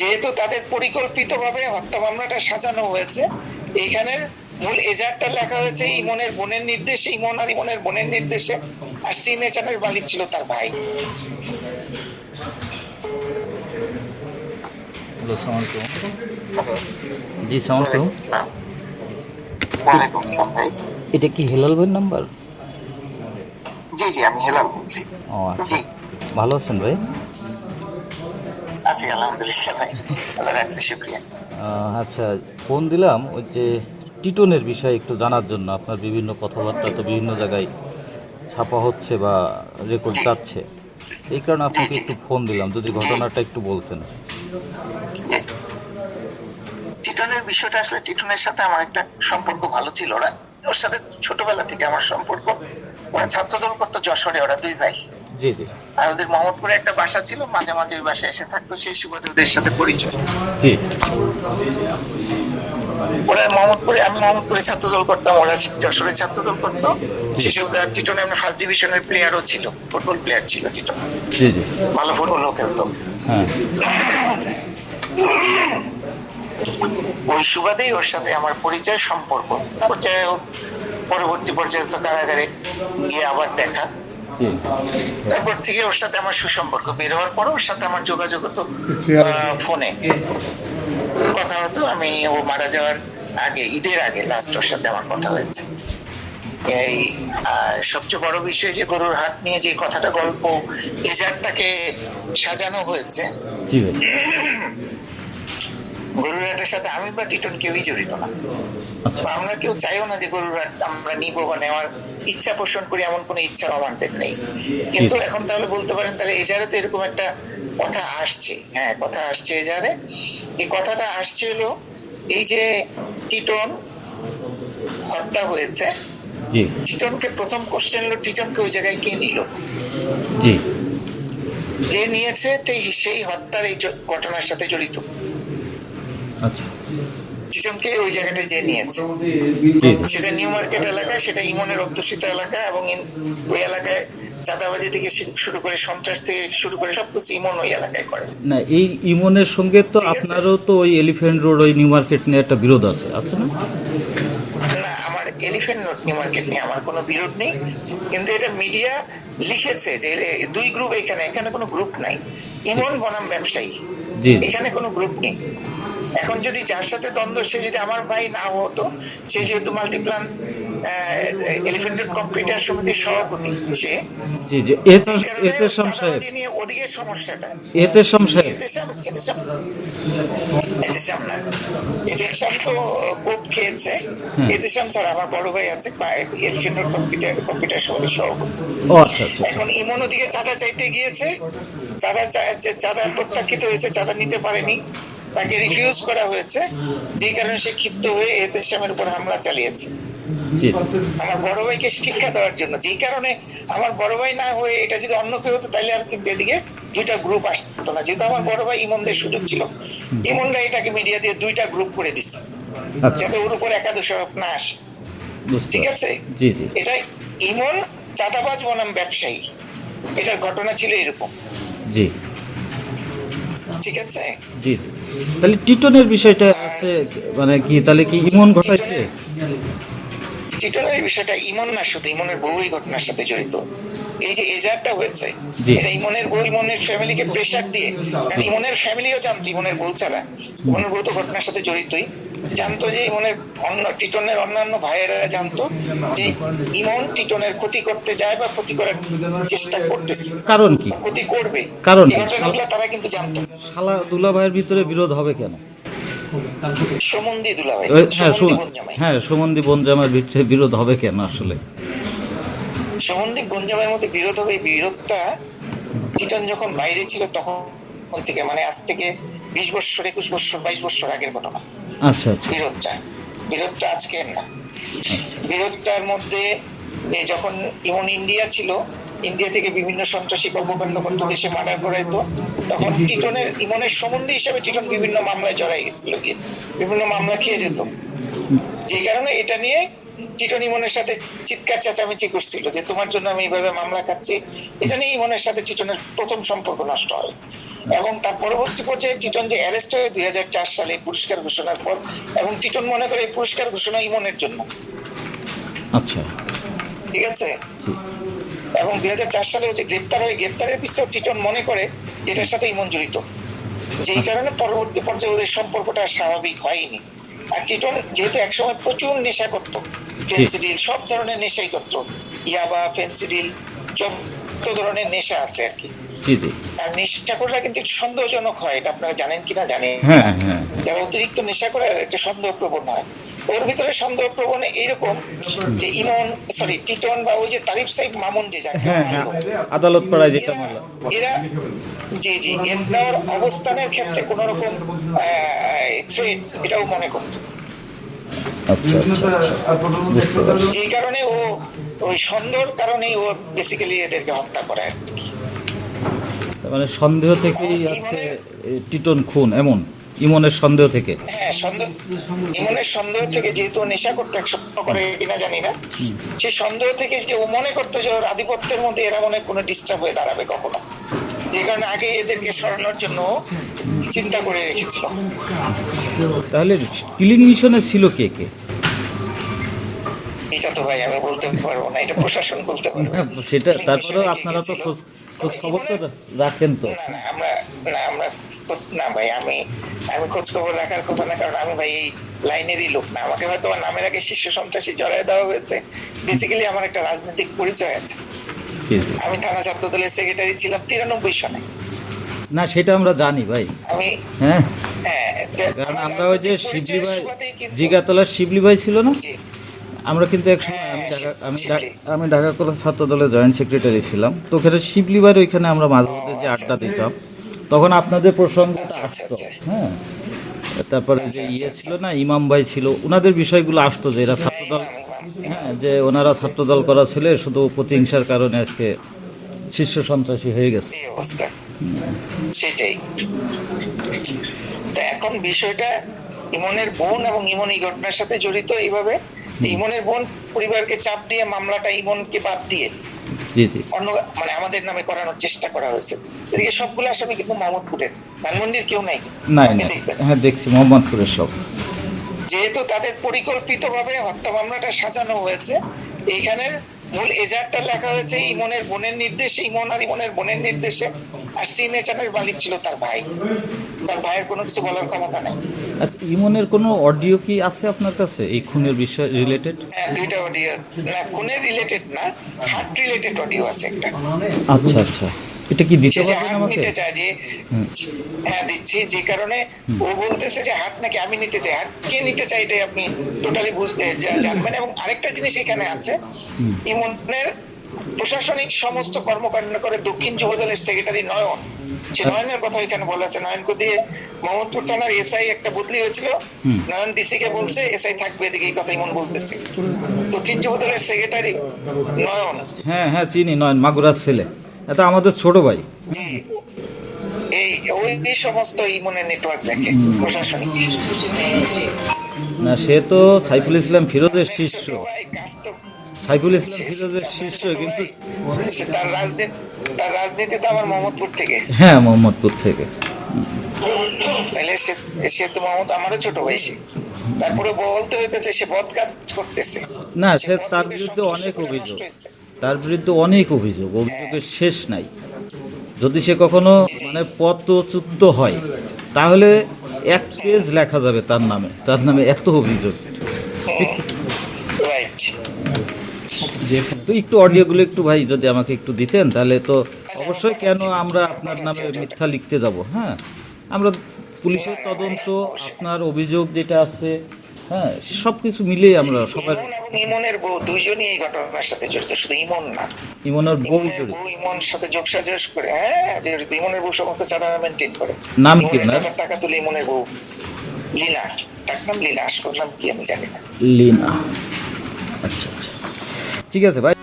যেহেতু তাদের পরিকল্পিতভাবে হত্যা মামলাটা সাজানো হয়েছে, এইখানের মূল এজাহারটা লেখা হয়েছে ইমনের বোনের নির্দেশে, ইমন আর ইমনের বোনের নির্দেশে, আর সিগনেচারের মালিক ছিল তার ভাই। জি সালাম আলাইকুম। ওয়ালাইকুম আসসালাম ভাই। এটা কি হেলাল ভাইয়ের নাম্বার? জি জি, আমি হেলাল বলছি। ও আচ্ছা, জি, ভালো আছেন ভাই? আছি আলহামদুলিল্লাহ ভাই, আল্লাহ রাখছে, শুকরিয়া। আচ্ছা, ফোন দিলাম ওই যে টিটনের বিষয়ে একটু জানার জন্য। আপনার বিভিন্ন কথাবার্তা তো বিভিন্ন জায়গায় ছাপা হচ্ছে বা রেকর্ড জি যাচ্ছে, এই কারণে আপনাকে জি একটু ফোন দিলাম, যদি জি ঘটনাটা একটু বলতেন। জি। টিটনের বিষয়টা আসলে, টিটনের সাথে আমার একটা সম্পর্ক ভালো ছিল। ওর সাথে ছোটবেলা থেকে আমার সম্পর্ক। ওরা ছাত্রদল করতো যশোরে, ওরা দুই ভাই। জি জি আর ওদের মোহাম্মদপুরে একটা বাসা ছিল, মাঝে মাঝে ওই বাসায় এসে থাকতো, সেই সুবাদে ওদের সাথে পরিচয়। জি ওরা মোহাম্মদপুরে, আমি মোহাম্মদপুরে ছাত্রদল করতাম, ওরা যশোরে ছাত্রদল করতো। জি সেই সুবাদে টিটনে আমরা ফার্স্ট ডিভিশনের প্লেয়ারও ছিল, ফুটবল প্লেয়ার ছিল টিটন, জি জি ভালো ফুটবলও খেলতো। হ্যাঁ ওই সুবাদেই ওর সাথে আমার পরিচয়, সম্পর্ক। তারপর যাই হোক, পরবর্তী পর্যায়ে তো কারাগারে গিয়ে আবার দেখা, জি তারপর থেকে ওর সাথে আমার সুসম্পর্ক। বের হওয়ার পর ওর সাথে আমার যোগাযোগ হতো ফোনে, কথা হতো। আমি ও মারা যাওয়ার আগে, ঈদের আগে লাস্ট ওর সাথে আমার কথা হয়েছে। এই সবচেয়ে বড় বিষয় যে গরুর হাট নিয়ে যে কথাটা, গল্প, এজারটাকে সাজানো হয়েছে, জি ভাই। গরুর হাটের সাথে আমি বা টিটন কেউই জড়িত না। আচ্ছা, আমরা কেউ চাইও না যে গরুর হাট আমরা নিব বা নেওয়ার ইচ্ছা পোষণ করি, এমন কোনো ইচ্ছা আমাদের নেই। কিন্তু এখন তাহলে বলতে পারেন, তাহলে এজারে তো এরকম একটা কথা আসছে। হ্যাঁ, কথা আসছে এজারে। এই কথাটা আসছে হলো এই যে টিটন হত্যা হয়েছে, জি টিটনকে প্রথম কোশ্চেন হলো, টিটনকে ওই জায়গায় কে নিল? জি যে নিয়েছে সেই হত্যার এই ঘটনার সাথে জড়িত। আচ্ছা, টিটনকে ওই জায়গাটা যে নিয়েছে, জি সেটা নিউ মার্কেট এলাকা, সেটা ইমনের অধ্যুষিত এলাকা, এবং ওই এলাকায় চাঁদাবাজি থেকে শুরু করে, সন্ত্রাস থেকে শুরু করে সবকিছু ইমন ওই এলাকায় করে। না, এই ইমনের সঙ্গে তো ঠিক আছে। আপনারও তো ওই এলিফ্যান্ট রোড, ওই নিউ মার্কেট নিয়ে একটা বিরোধ আছে, আছে না? না, আমার এলিফ্যান্ট রোড নিউ মার্কেট নিয়ে আমার কোনো বিরোধ নেই, কিন্তু এটা মিডিয়া লিখেছে যে দুই গ্রুপ। এখানে কোনো গ্রুপ নাই। ইমন বনাম ব্যবসায়ী, জি এখানে কোনো গ্রুপ নেই। এখন যদি যার সাথে দ্বন্দ্ব, সে যদি আমার ভাই না হতো, সে যেহেতু মাল্টিপ্লান এলিফ্যান্ট রোড কম্পিউটার সমিতির সভাপতি, সে জি জি এতেশাম সাহেব, চাঁদাবাজি নিয়ে ওদিকে সমস্যাটা। এতেশাম সাহেব। এতেশাম না, এতেশাম তো কোপ খেয়েছে। হ্যাঁ। এতেশাম ছাড়া আমার বড় ভাই আছে, এলিফ্যান্ট রোড কম্পিউটার সমিতির সভাপতি। ও আচ্ছা আচ্ছা, এখন ইমন ওদিকে চাঁদা চাইতে গিয়েছে, চাঁদা প্রত্যাখ্যিত হয়েছে, চাঁদা নিতে পারেনি, তাকে রিফিউজ করা হয়েছে, যে কারণে সে ক্ষিপ্ত হয়ে এতেশামের উপর হামলা চালিয়েছে জি আমার বড় ভাইকে শিক্ষা দেওয়ার জন্য। যেই কারণে আমার বড় ভাই না হয়ে এটা যদি অন্য কেউ হতো, তাহলে আর কিন্তু এদিকে দুইটা গ্রুপ আসতো না। যেহেতু আমার বড় ভাই ইমনদের সুযোগ ছিল, ইমনরা এটাকে মিডিয়া দিয়ে দুইটা গ্রুপ করে দিচ্ছে, আচ্ছা, যাতে ওর উপর একাদশ না আসে। বুঝতে ঠিক পারছি। আছে, জি জি এটা ইমন চাঁদাবাজ বনাম ব্যবসায়ী, এটার ঘটনা ছিল এরকম। জি ঠিক আছে, জি জি। তাহলে টিটনের বিষয়টা আছে, মানে কি তাহলে কি ইমন ঘটাইছে? টিটনের বিষয়টা ইমন না, শুধু ইমনের বউ এই ঘটনার সাথে জড়িত। এই যে এজারটা হয়েছে, জি। এটা ইমনের বউ, ইমনের ফ্যামিলিকে প্রেসার দিয়ে, কারণ ইমনের ফ্যামিলিও জানতো, ইমনের বউ ছাড়া, ইমনের বউ তো ঘটনার সাথে জড়িতই, জানতো যে ইমনের টিটনের অন্যান্য ভাইয়েরা জানতো যে ইমন টিটনের ক্ষতি করতে যায় বা ক্ষতি করার চেষ্টা করতেছে, কারণ কি? ক্ষতি করবে, কারণ এই কি? ঘটনাগুলো তারা কিন্তু জানতো। শালা দুলা ভাইয়ের ভিতরে বিরোধ হবে কেন? সমন্ধি দুলাভাই, হ্যাঁ সমন্ধি বনজামাই, হ্যাঁ, সুমন্দি বনজামার ভিতরে বিরোধ হবে কেন আসলে? সমন্ধি বনজামাইয়ের মধ্যে বিরোধ হবে। এই বিরোধটা টিটন যখন বাইরে ছিল তখন থেকে, মানে আজ থেকে 20 বছর, 21 বছর, 22 বছর আগের ঘটনা। আচ্ছা আচ্ছা বিরোধটা আজকের না। বিরোধটার মধ্যে যখন ইমন ইন্ডিয়া ছিল, ইন্ডিয়া থেকে বিভিন্ন সন্ত্রাসী কর্মকাণ্ড করতো, দেশে মার্ডার করাইতো, তখন টিটনের, ইমনের সম্বন্ধী হিসেবে টিটন বিভিন্ন মামলায় জড়াই গেছিল, গিয়ে বিভিন্ন মামলা খেয়ে যেত। যে কারণে এটা নিয়ে টিটন ইমনের সাথে চিৎকার চেঁচামেচি করছিল যে তোমার জন্য আমি এইভাবে মামলা খাচ্ছি। এটা নিয়ে ইমনের সাথে টিটনের প্রথম সম্পর্ক নষ্ট হয়। এবং তার পরবর্তী পর্যায়ে টিটন যে অ্যারেস্ট হয়ে 2004 সালে পুরস্কার ঘোষণার পর, এবং টিটন মনে করে এই পুরস্কার ঘোষণা ইমনের জন্য, আচ্ছা, ঠিক আছে। জি, এবং 2004 সালে হচ্ছে গ্রেপ্তার হয়ে, গ্রেপ্তারের পিছনে টিটন মনে করে এটার সাথে ইমন জড়িত, যেই কারণে পরবর্তী পর্যায়ে ওদের সম্পর্কটা স্বাভাবিক হয়নি। আর টিটন যেহেতু একসময় প্রচুর নেশা করতো, ফেন্সিডিল সব ধরনের নেশাই করতো, ইয়াবা, ফেন্সিডিল, যত ধরনের নেশা আছে আর কি। জি জি, আর নেশা করলে কিন্তু একটু সন্দেহজনক হয়, এটা আপনারা জানেন কিনা জানেন। হ্যাঁ হ্যাঁ, যারা অতিরিক্ত নেশা করে একটা সন্দেহ প্রবণ হয়, ওর ভিতরে সন্দেহ প্রবণ এইরকম যে ইমন, সরি টিটন বা ওই যে তারিফ সাহেব মামুন যে যাকে হ্যাঁ হ্যাঁ, মারলো, আদালত পাড়ায় যেটা মামলা। এরা জি জি এর অবস্থানের ক্ষেত্রে কোন রকম থ্রেট এটাও মনে করতো, আচ্ছা আচ্ছা আচ্ছা, বুঝতে পারছি। যেই কারণে ও ওই সন্দেহের কারণেই ও বেসিক্যালি এদেরকে হত্যা করে আর কি। তার মানে সন্দেহ থেকেই আছে টিটন খুন, এমন ইমনের সন্দেহ থেকে। হ্যাঁ, ইমনের সন্দেহ থেকে, যেহেতু ও নেশা করতে করে কিনা জানি না, সেই সন্দেহ থেকে যে ও মনে করতো যে ওর আধিপত্যের মধ্যে এরা মনে কোনো ডিস্টার্ব হয়ে দাঁড়াবে কখনো, যে কারণে আগে এদেরকে সরানোর জন্য চিন্তা করে রেখেছিল। তাহলে কিলিং মিশনে ছিল কে কে? এটা তো ভাই আমি বলতে পারবো না, এটা প্রশাসন বলতে পারবে। সেটা তারপরেও আপনারা তো খোঁজ খবর তো রাখেন তো? না ভাই, আমি খোঁজ খবর রাখার কথা না, কারণ আমি ভাই এই লাইনেরই লোক না। আমাকে হয়তো আমার নামের আগে শীর্ষ সন্ত্রাসী জড়ায় দেওয়া হয়েছে। বেসিক্যালি আমার একটা রাজনৈতিক পরিচয় আছে। আমি থানা ছাত্র দলের সেক্রেটারি ছিলাম 93 সনে। না সেটা আমরা জানি ভাই। আমি হ্যাঁ, কারণ আমরা ওই যে শিবলি ভাই, জিগাতলার শিবলি ভাই ছিল না, আমরা কিন্তু এক সময় আমি ঢাকা কলেজ ছাত্র দলের জয়েন্ট সেক্রেটারি ছিলাম, তো ওখানে শিবলি ভাইয়ের ওইখানে আমরা মাঝে মধ্যে যে আড্ডা দিতাম, তখন আপনাদের প্রসঙ্গটা আসতো। হ্যাঁ, তারপরে যে ছিল না, ইমাম ভাই ছিল, ওনাদের বিষয়গুলো আসতো যে এরা ছাত্রদল, হ্যাঁ, যে ওনারা ছাত্রদল করা ছেলে শুধু প্রতিহিংসার কারণে আজকে শীর্ষ সন্ত্রাসী হয়ে গেছে। সেটাই তো এখন বিষয়টা ইমনের বোন এবং ইমন এই ঘটনার সাথে জড়িত এইভাবে। ইমনের বোন পরিবারকে চাপ দিয়ে মামলাটা ইমনকে বাদ দিয়ে অন্য মানে আমাদের নামে করানোর চেষ্টা করা হয়েছে। এদিকে সবগুলো আসামি কিন্তু মোহাম্মদপুরের, ধানমন্ডির কেউ নাই। হ্যাঁ দেখছি মোহাম্মদপুরের সব। যেহেতু তাদের পরিকল্পিতভাবে হত্যা মামলাটা সাজানো হয়েছে, এইখানের মূল এজাহারটা লেখা হয়েছে ইমনের বোনের নির্দেশে, ইমন আর ইমনের বোনের নির্দেশে। আর সিগনেচারের মালিক ছিল তার ভাই। তার ভাইয়ের কোনো কিছু বলার ক্ষমতা নাই। আচ্ছা, ইমনের কোনো অডিও কি আছে আপনার কাছে এই খুনের বিষয় রিলেটেড? হ্যাঁ, দুইটা অডিও আছে। না, খুনের রিলেটেড না, হার্ট রিলেটেড অডিও আছে একটা। আচ্ছা আচ্ছা, এটা কি দিতে পারবেন আমাকে? নিতে চায় যে, হ্যাঁ দিচ্ছি, যে কারণে ও বলতেছে যে হাট নাকি আমি নিতে চাই, হাট কে নিতে চাই এটাই আপনি টোটালি জানবেন। এবং আরেকটা জিনিস এখানে আছে, ইমনের প্রশাসনিক সমস্ত কর্মকাণ্ড করে দক্ষিণ যুবদলের সেক্রেটারি নয়ন, সে নয়নের কথা এখানে বলা আছে। নয়নকে দিয়ে মোহাম্মদপুর থানার এসআই একটা বদলি হয়েছিল, নয়ন ডিসি কে বলছে এসআই থাকবে, এদিকে এই কথা ইমন বলতেছে। দক্ষিণ যুবদলের সেক্রেটারি নয়ন, হ্যাঁ হ্যাঁ চিনি, নয়ন মাগুরার ছেলে, এটা আমাদের ছোট ভাই। এই সমস্ত ইমনের নেটওয়ার্ক দেখে প্রশাসনিক। না সে তো সাইফুল ইসলাম ফিরোজের শিষ্য, সাইফুল ইসলাম ফিরোজের শিষ্য, কিন্তু তার রাজনীতি তো আমার মোহাম্মদপুর থেকে। হ্যাঁ, মোহাম্মদপুর থেকে। তাহলে সে তো মোহাম্মদ আমারও ছোট ভাই, সে তারপরে বলতে হইতেছে সে বদ কাজ করতেছে। না সে তার বিরুদ্ধে অনেক অভিযোগ, তার বিরুদ্ধে অনেক অভিযোগ, অভিযোগের শেষ নাই। যদি সে কখনো মানে পদচ্যুত হয় তাহলে এক পেজ লেখা যাবে তার নামে এত অভিযোগ। তো একটু অডিওগুলো একটু ভাই যদি আমাকে একটু দিতেন তাহলে তো অবশ্যই, কেন আমরা আপনার নামে মিথ্যা লিখতে যাব। হ্যাঁ, আমরা পুলিশের তদন্ত, আপনার অভিযোগ যেটা আছে, হ্যাঁ সবকিছু মিলিয়ে আমরা সবাই। ইমনের বউ দুইজনই এই ঘটনার সাথে জড়িত, শুধু ইমন না, ইমনের বউ জড়িত, ইমনের সাথে যোগসাজশ করে। হ্যাঁ জড়িত, ইমনের বউ সমস্ত চাঁদা মেনটেন করে। নাম কি? টাকা তুলে ইমনের বউ লীনা, তার নাম লীনা, আসল নাম কি আমি জানি না। লীনা, আচ্ছা আচ্ছা, ঠিক আছে ভাই।